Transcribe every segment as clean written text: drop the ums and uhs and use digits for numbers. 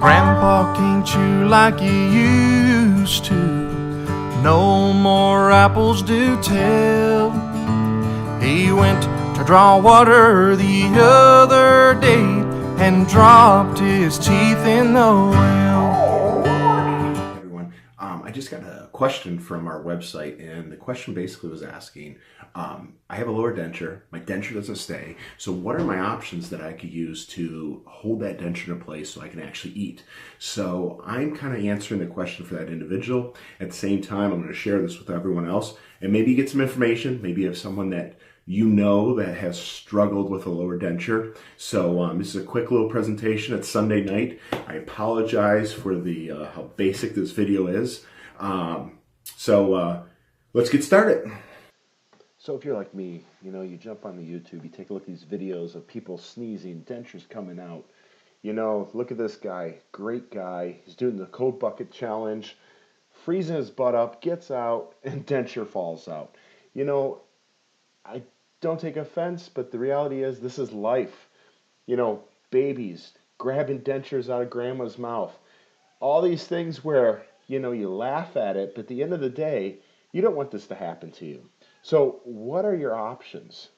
Grandpa can't chew like he used to. No more apples do tell. He went to draw water the other day and dropped his teeth in the well. Everyone, I just got a question from our website, and the question basically was asking, I have a lower denture, my denture doesn't stay, so what are my options that I could use to hold that denture in place so I can actually eat? So I'm kind of answering the question for that individual. At the same time, I'm going to share this with everyone else, and maybe get some information. Maybe you have someone that you know that has struggled with a lower denture. So this is a quick little presentation. It's Sunday night. I apologize for the how basic this video is. Let's get started. So if you're like me, you know, you jump on the YouTube, you take a look at these videos of people sneezing, dentures coming out. You know, look at this guy, great guy. He's doing the cold bucket challenge, freezing his butt up, gets out, and denture falls out. You know, I don't take offense, but the reality is this is life. You know, babies grabbing dentures out of grandma's mouth. All these things where, you know, you laugh at it, but at the end of the day, you don't want this to happen to you. So what are your options?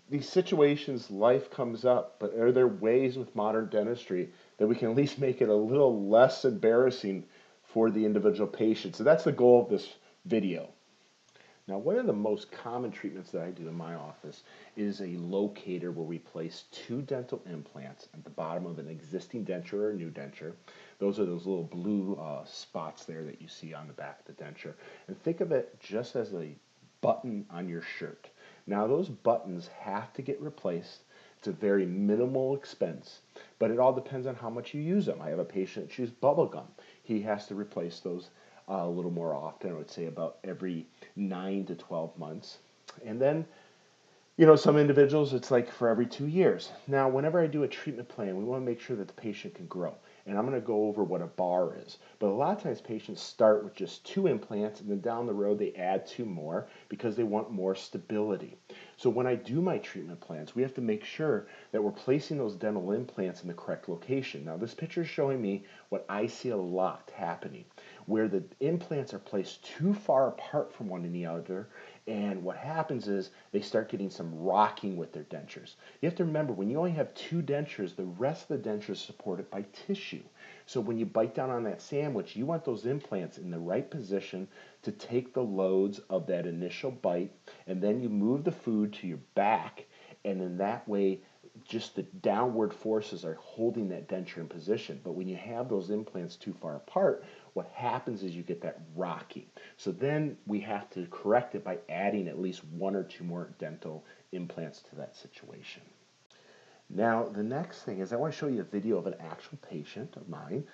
These situations, life comes up, but are there ways with modern dentistry that we can at least make it a little less embarrassing for the individual patient? So that's the goal of this video. Now, one of the most common treatments that I do in my office is a locator where we place 2 dental implants at the bottom of an existing denture or a new denture. Those are those little blue spots there that you see on the back of the denture. And think of it just as a button on your shirt. Now, those buttons have to get replaced. It's a very minimal expense, but it all depends on how much you use them. I have a patient that chews bubble gum. He has to replace those a little more often. I would say about every 9 to 12 months. And then, you know, some individuals, it's like for every 2 years. Now, whenever I do a treatment plan, we want to make sure that the patient can grow. And I'm going to go over what a bar is. But a lot of times patients start with just 2 implants, and then down the road they add 2 more because they want more stability. So when I do my treatment plans, we have to make sure that we're placing those dental implants in the correct location. Now, this picture is showing me what I see a lot happening, where the implants are placed too far apart from one another, and what happens is they start getting some rocking with their dentures. You have to remember, when you only have 2 dentures, the rest of the denture is supported by tissue. So when you bite down on that sandwich, you want those implants in the right position to take the loads of that initial bite, and then you move the food to your back, and in that way, just the downward forces are holding that denture in position. But when you have those implants too far apart, what happens is you get that rocking. So then we have to correct it by adding at least 1 or 2 more dental implants to that situation. Now, the next thing is I want to show you a video of an actual patient of mine.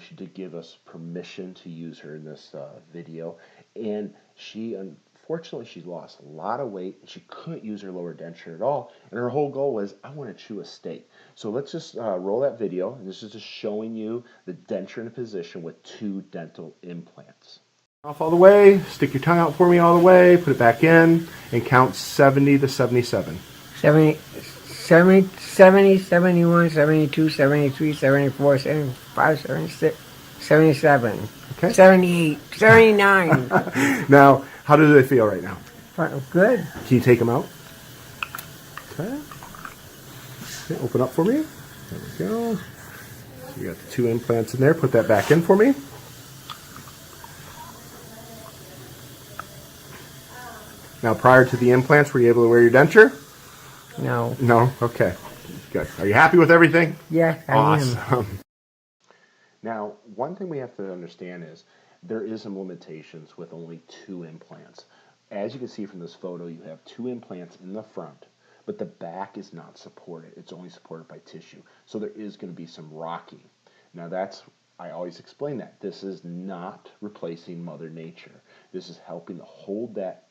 She did give us permission to use her in this video, and unfortunately, she lost a lot of weight. She couldn't use her lower denture at all, and her whole goal was, I want to chew a steak. So let's just roll that video, and this is just showing you the denture in a position with 2 dental implants. Off all the way, stick your tongue out for me all the way, put it back in, and count 70 to 77. 70, 70, 71, 72, 73, 74, 75, 76, 77, Okay. 78, 79. Now, how do they feel right now? Good. Can you take them out? Okay. Okay, open up for me. There we go. So you got the 2 implants in there. Put that back in for me. Now, prior to the implants, were you able to wear your denture? No. No? Okay. Good. Are you happy with everything? Yeah, I am. Awesome. Now, one thing we have to understand is there is some limitations with only 2 implants. As you can see from this photo, you have 2 implants in the front, but the back is not supported. It's only supported by tissue. So there is going to be some rocking. Now I always explain that. This is not replacing Mother Nature. This is helping to hold that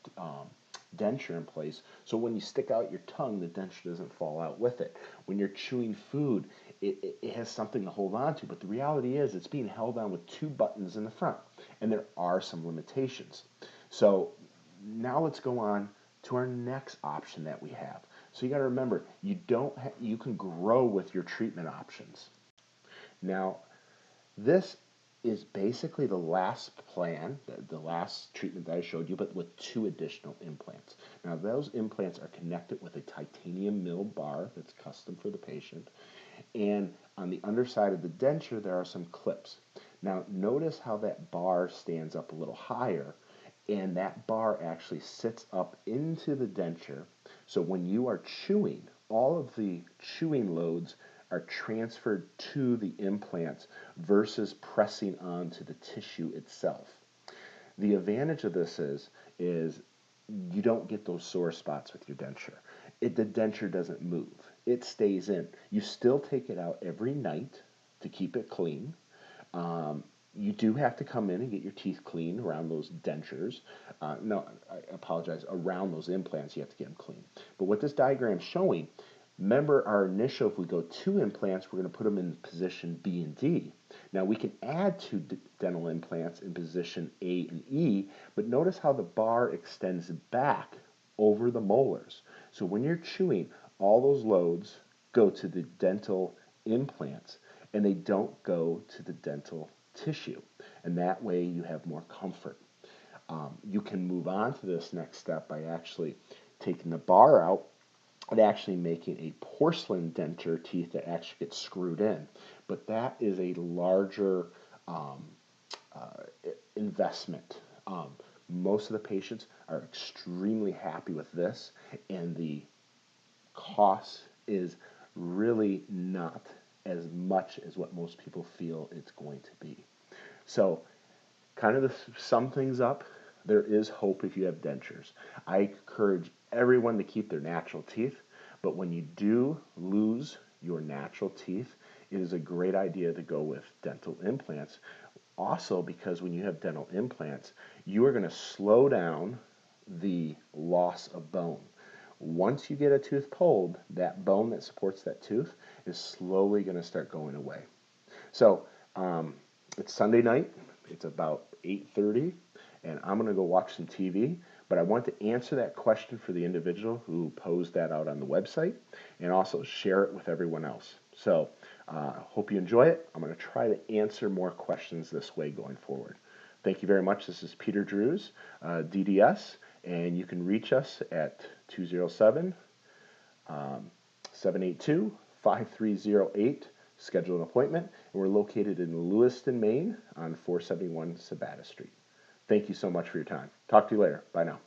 denture in place, so when you stick out your tongue, the denture doesn't fall out with it. When you're chewing food, it has something to hold on to, but the reality is it's being held on with 2 buttons in the front, and there are some limitations. So now let's go on to our next option that we have. So you got to remember, you can grow with your treatment options. Now, this is basically the last plan, the last treatment that I showed you, but with 2 additional implants. Now, those implants are connected with a titanium mill bar that's custom for the patient. And on the underside of the denture, there are some clips. Now, notice how that bar stands up a little higher, and that bar actually sits up into the denture. So when you are chewing, all of the chewing loads are transferred to the implants versus pressing onto the tissue itself. The advantage of this is you don't get those sore spots with your denture. The denture doesn't move. It stays in. You still take it out every night to keep it clean. You do have to come in and get your teeth clean around those dentures. No, I apologize. Around those implants, you have to get them clean. But what this diagram is showing, remember our initial, if we go 2 implants, we're going to put them in position B and D. Now we can add 2 dental implants in position A and E, but notice how the bar extends back over the molars. So when you're chewing, all those loads go to the dental implants, and they don't go to the dental tissue. And that way you have more comfort. You can move on to this next step by actually taking the bar out and actually making a porcelain denture teeth that actually gets screwed in. But that is a larger investment. Most of the patients are extremely happy with this, and the cost is really not as much as what most people feel it's going to be. So, kind of to sum things up, there is hope if you have dentures. I encourage everyone to keep their natural teeth, but when you do lose your natural teeth, it is a great idea to go with dental implants. Also, because when you have dental implants, you are going to slow down the loss of bone. Once you get a tooth pulled, that bone that supports that tooth is slowly going to start going away. So it's Sunday night. It's about 8:30, and I'm going to go watch some TV. But I want to answer that question for the individual who posed that out on the website, and also share it with everyone else. So hope you enjoy it. I'm going to try to answer more questions this way going forward. Thank you very much. This is Peter Drews, DDS, and you can reach us at 207 782-5308. Schedule an appointment, and we're located in Lewiston, Maine on 471 Sabata Street. Thank you so much for your time. Talk to you later. Bye now.